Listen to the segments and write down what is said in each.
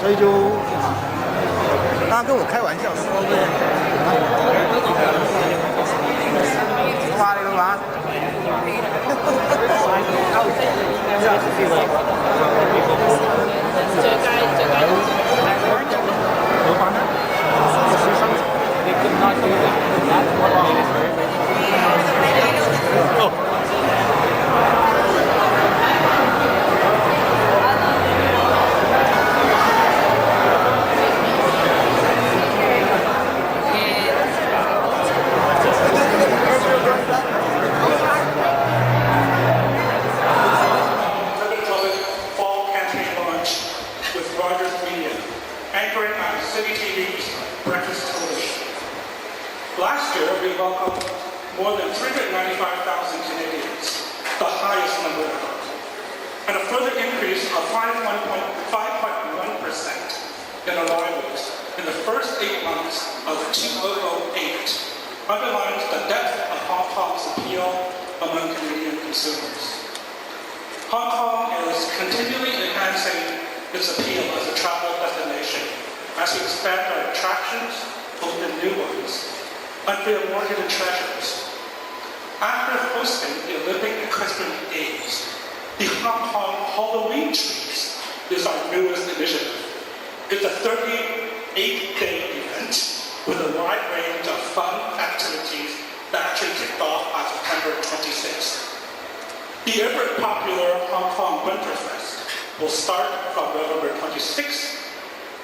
所以就大家跟我开玩笑说的，花了个嘛。Last year, we welcomed more than 395,000 Canadians, the highest number ever, and a further increase of 5.1% in arrivals in the first 8 months of 2008 underlines the depth of Hong Kong's appeal among Canadian consumers. Hong Kong is continually enhancing its appeal as a travel destination as we expand our attractions, open new ones, unveil more hidden treasures. After hosting the Olympic Equestrian Games, the Hong Kong Halloween Trees is our newest initiative. It's a 38-day event with a wide range of fun activities that actually kicked off on September 26th. The ever popular Hong Kong Winterfest will start from November 26th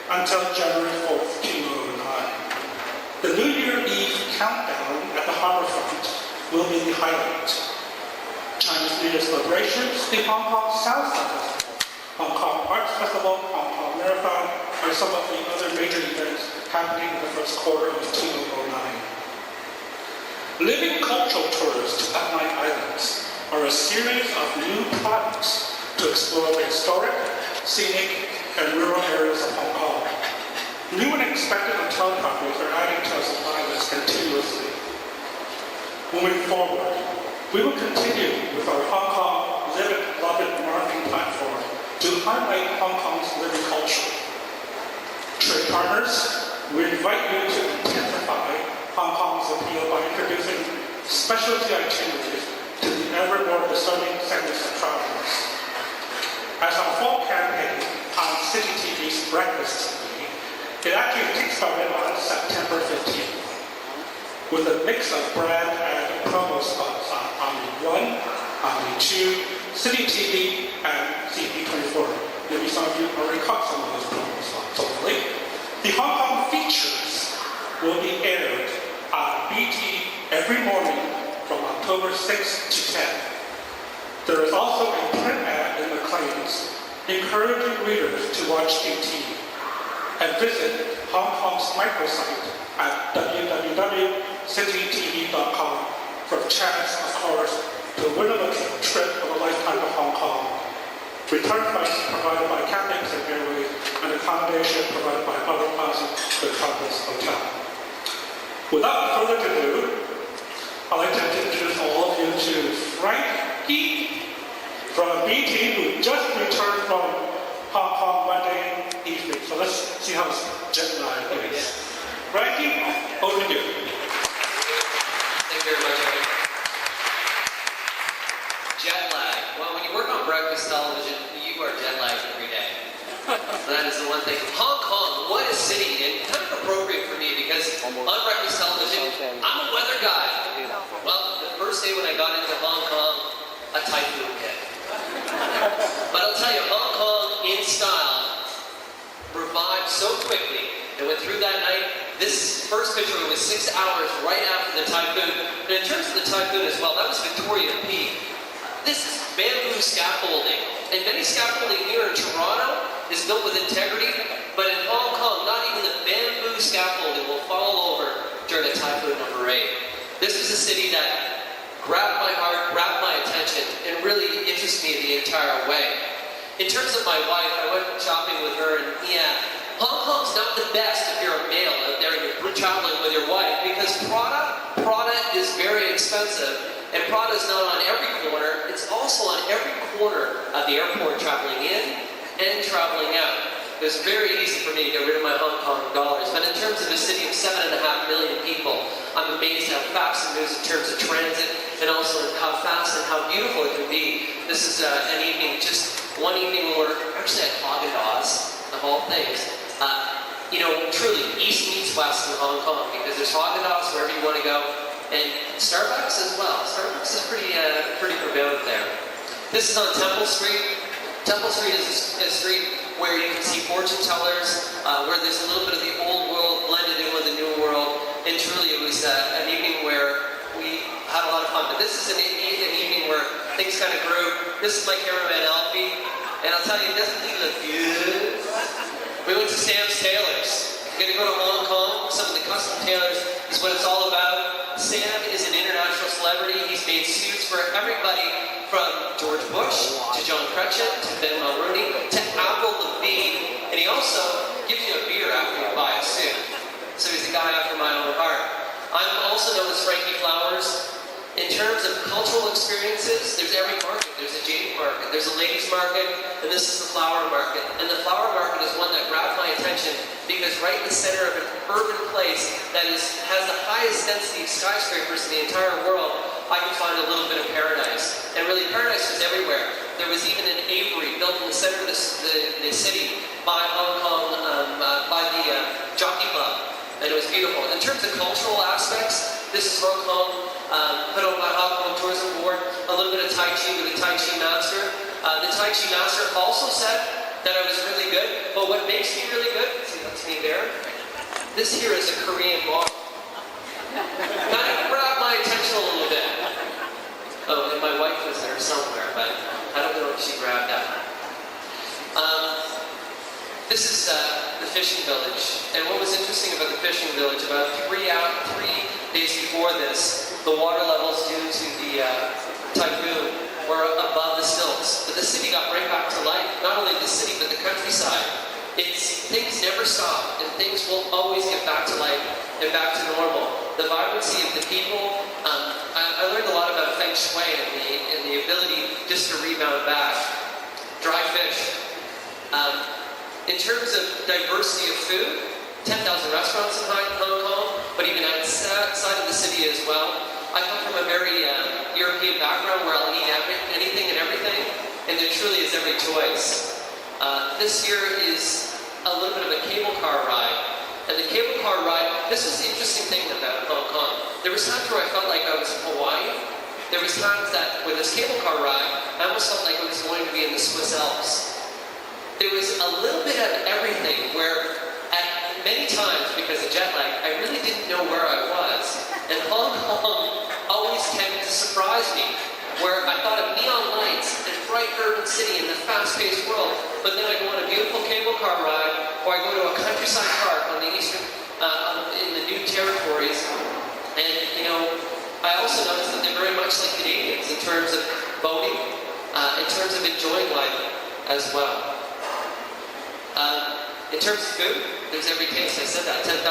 until January 4th, 2009. The New Year Eve countdown at the harborfront will be the highlight. Chinese New Year celebrations, the Hong Kong South Festival, Hong Kong Arts Festival, Hong Kong Marathon are some of the other major events happening in the first quarter of 2009. Living cultural tours to Patmai Islands are a series of new products to explore the historic, scenic, and rural areas of Hong Kong. New and expected hotel properties are adding to our supply list continuously. Moving forward, we will continue with our Hong Kong Live It, Love It marketing platform to highlight Hong Kong's living culture. Trade partners, we invite you to intensify Hong Kong's appeal by introducing specialty itineraries to the ever more discerning segments of travelers. As our fall campaign on City TV's Breakfast TV, it actually kick-started on September 15th with a mix of brand and promo spots on Omni 1, Omni 2, City TV, and CP24. Maybe some of you already caught some of those promo spots, hopefully. The Hong Kong features will be aired on BT every morning from October 6th to 10th. There is also a print ad in the claims encouraging readers to watch BT. And visit Hong Kong's microsite at www.citytv.com for a chance, of course, to win a trip of a lifetime to Hong Kong. Return flights provided by Cathay Pacific Airways and accommodation provided by Other Plaza Metropolis Hotel. Without further ado, I'd like to introduce all of you to Frankie from BT, who just returned from Hong Kong Monday evening. So let's see how his jet lag is. Frankie, over to you. Thank you very much. Jet lag. Well, when you work on breakfast television, you are jet lagged every day. That is the one thing. Hong Kong, what a city, and kind of appropriate for me because on breakfast television, I'm a weather guy. Well, the first day when I got into Hong Kong, a typhoon hit. But I'll tell you, Hong Kong in style revived so quickly and went through that night. This first picture was 6 hours right after the typhoon. And in terms of the typhoon as well, that was Victoria Peak. This is bamboo scaffolding. And many scaffolding here in Toronto is built with integrity, but in Hong Kong, not even the bamboo scaffolding will fall over during a typhoon number 8. This is a city that grabbed my heart, grabbed my attention, and really interested me the entire way. In terms of my wife, I went shopping with her, and yeah, Hong Kong's not the best if you're a male out there and you're traveling with your wife, because Prada is very expensive, and Prada is not on every corner, it's also on every corner of the airport traveling in and traveling out. it was very easy for me to get rid of my Hong Kong dollars. But in terms of a city of 7.5 million people, I'm amazed how fast it moves in terms of transit, and also how fast and how beautiful it can be. This is an evening, just one evening where we're actually at Haagen-Dazs, the whole things. Truly, east meets west in Hong Kong, because there's Haagen-Dazs wherever you want to go, and Starbucks as well. Starbucks is pretty prevalent there. This is on Temple Street. Temple Street is a street where you can see fortune tellers, where there's a little bit of the old world blended in with the new world, and truly it was an evening where we had a lot of fun. But this is an evening where things kind of grew. This is my cameraman Alfie, and I'll tell you, doesn't he look good? We went to Sam's Tailors. We're going to go to Hong Kong. Some of the custom tailors is what it's all about. Sam is an international celebrity. He's made suits for everybody from George Bush to John Cretchen to Ben Mulrooney to Avril Lavigne, and he also gives you a beer after you buy a suit. So he's a guy after my own heart. I'm also known as Frankie Flowers. In terms of cultural experiences, there's every market. There's a jade market, there's a ladies market, and this is the flower market. And the flower market is one that grabbed my attention because right in the center of an urban place that has the highest density of skyscrapers in the entire world, I could find a little bit of paradise. And really, paradise was everywhere. There was even an aviary built in the center of the city by Hong Kong, by the Jockey Club. And it was beautiful. In terms of cultural aspects, this is Hong Kong, put on by Hong Kong Tourism Board, a little bit of Tai Chi with a Tai Chi master. The Tai Chi master also said that I was really good, but what makes me really good, see that's me there, this here is a Korean model. Kind of grabbed my attention a little bit. Oh, and my wife was there somewhere, but I don't know if she grabbed that. This is the fishing village, and what was interesting about the fishing village, about 3 days before this, the water levels due to the typhoon were above the stilts, but the city got right back to life. Not only the city, but the countryside. Things never stop, and things will always get back to life and back to normal. The vibrancy of the people, I learned a lot about Feng Shui and the ability just to rebound back. Dry fish. In terms of diversity of food, 10,000 restaurants in Hong Kong, but even outside of the city as well. I come from a very European background where I'll eat anything and everything, and there truly is every choice. This here is a little bit of a cable car ride. And the cable car ride, this was the interesting thing about Hong Kong. There was times where I felt like I was in Hawaii. There was times that with this cable car ride, I almost felt like I was going to be in the Swiss Alps. There was a little bit of everything where at many times, because of jet lag, I really didn't know where I was. And Hong Kong always tended to surprise me, where I thought of neon lights and bright urban city in the fast-paced world, but then I go on a beautiful cable car ride, or I go to a countryside park on the eastern, in the new territories, and I also noticed that they're very much like Canadians in terms of boating, in terms of enjoying life as well. In terms of food, there's every taste. I said that, 10,000.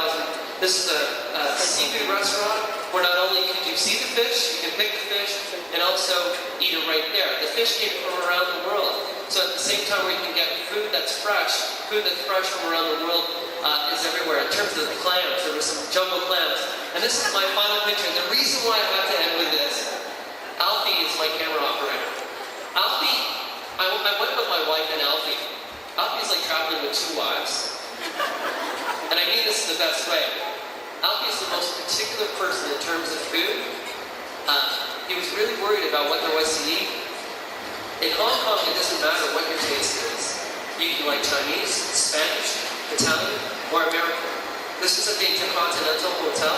This is a seafood restaurant where not only can you see the fish, you can pick the fish, and also eat it right there. The fish came from around the world. So at the same time where you can get food that's fresh from around the world is everywhere. In terms of the clams, there were some jumbo clams. And this is my final picture. The reason why I have to end with this, Alfie is my camera operator. Alfie, I went with my wife and Alfie. Alfie's like traveling with 2 wives. And I mean this in the best way. Alfie is the most particular person in terms of food. He was really worried about what there was to eat. In Hong Kong, it doesn't matter what your taste is. You can like Chinese, Spanish, Italian, or American. This is at the Intercontinental Hotel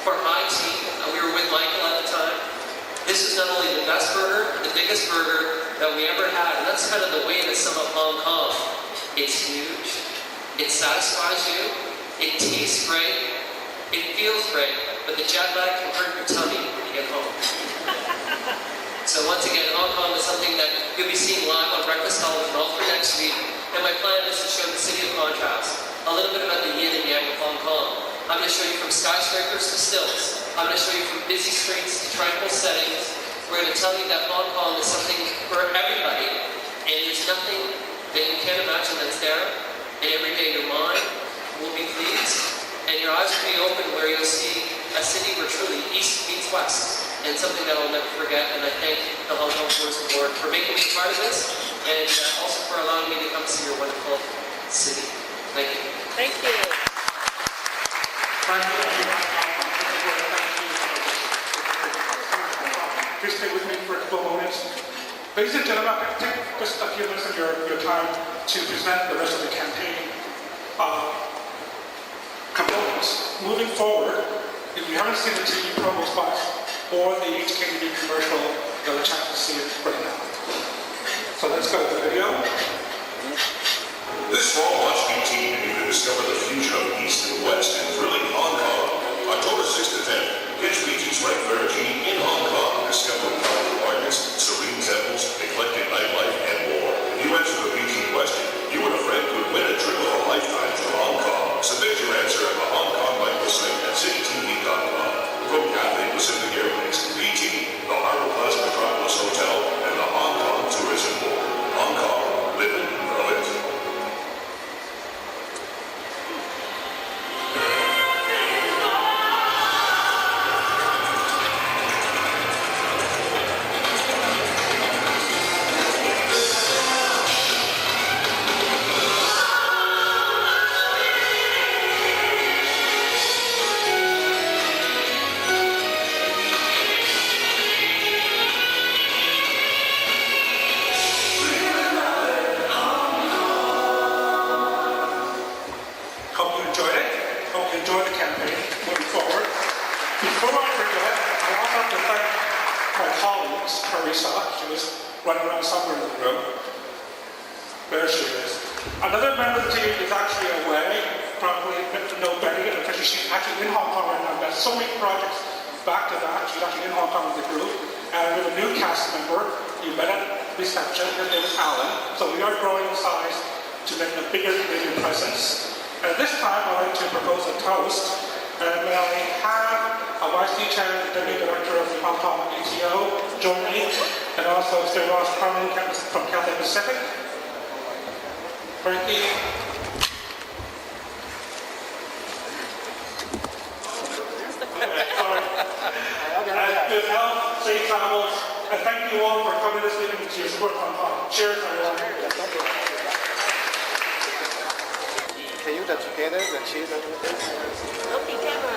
for high tea. We were with Michael at the time. This is not only the best burger, but the biggest burger that we ever had. And that's kind of the way to sum up Hong Kong. It's huge. It satisfies you. It tastes great. It feels great. But the jet lag can hurt your tummy when you get home. So once again, Hong Kong is something that you'll be seeing live on Breakfast Television all through next week. And my plan is to show the city of contrast. A little bit about the yin and yang of Hong Kong. I'm going to show you from skyscrapers to stills. I'm going to show you from busy streets to tranquil settings. We're going to tell you that Hong Kong is something for everybody. And there's nothing that you can't imagine that's there. And borders will be open where you'll see a city where truly East meets West, and something that I'll never forget. And I thank the Hong Kong Tourism Board for making me part of this, and also for allowing me to come see your wonderful city. Thank you. Thank you. Please stay with me for a couple of moments. Ladies and gentlemen, I'm going to take just a few minutes of your time to present the rest of the campaign components. Moving forward, if you haven't seen the TV promo spots or the HKTV commercial, you'll have a chance to see it right now. So let's go to the video. This fall, watch BT and you can discover the future of East and West in thrilling Hong Kong. October 6th to 10th, catch BT's Right Virgin in Hong Kong. Discover private apartments, serene temples, eclectic nightlife, and more. If you answer the BT question, you and a friend could win a trip of a lifetime to Hong Kong. Submit your answer at the Hong Kong microsite at citytv.com. From Cathay Pacific Airways, BT, the Harbor Plaza Metropolis Hotel, and the Hong Kong Tourism Board. Hong Kong, live it, love it. Running around somewhere in the room. There she is. Another member of the team is actually away, probably no Betty, because she's actually in Hong Kong right now. Got so many projects back to back. She's actually in Hong Kong with the group. And we have a new cast member. You met at reception. His name is Alan. So we are growing in size to make a bigger presence. And this time I'd like to propose a toast. And may I have YC Chen, Deputy Director of the Hong Kong ATO, join me, and also Mr. Ross Carmen from Cathay Pacific. Frankie. Sorry. And good health, safe travels, and thank you all for coming this evening to support Hong Kong. Cheers, everyone. Can you get together the cheese and Okay, camera.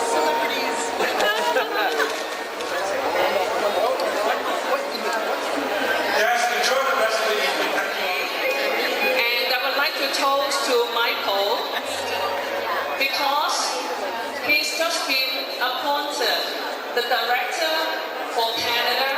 Celebrities. Yes, enjoy the rest of the evening. Thank you. And I would like to toast to Michael because he's just been appointed the director for Canada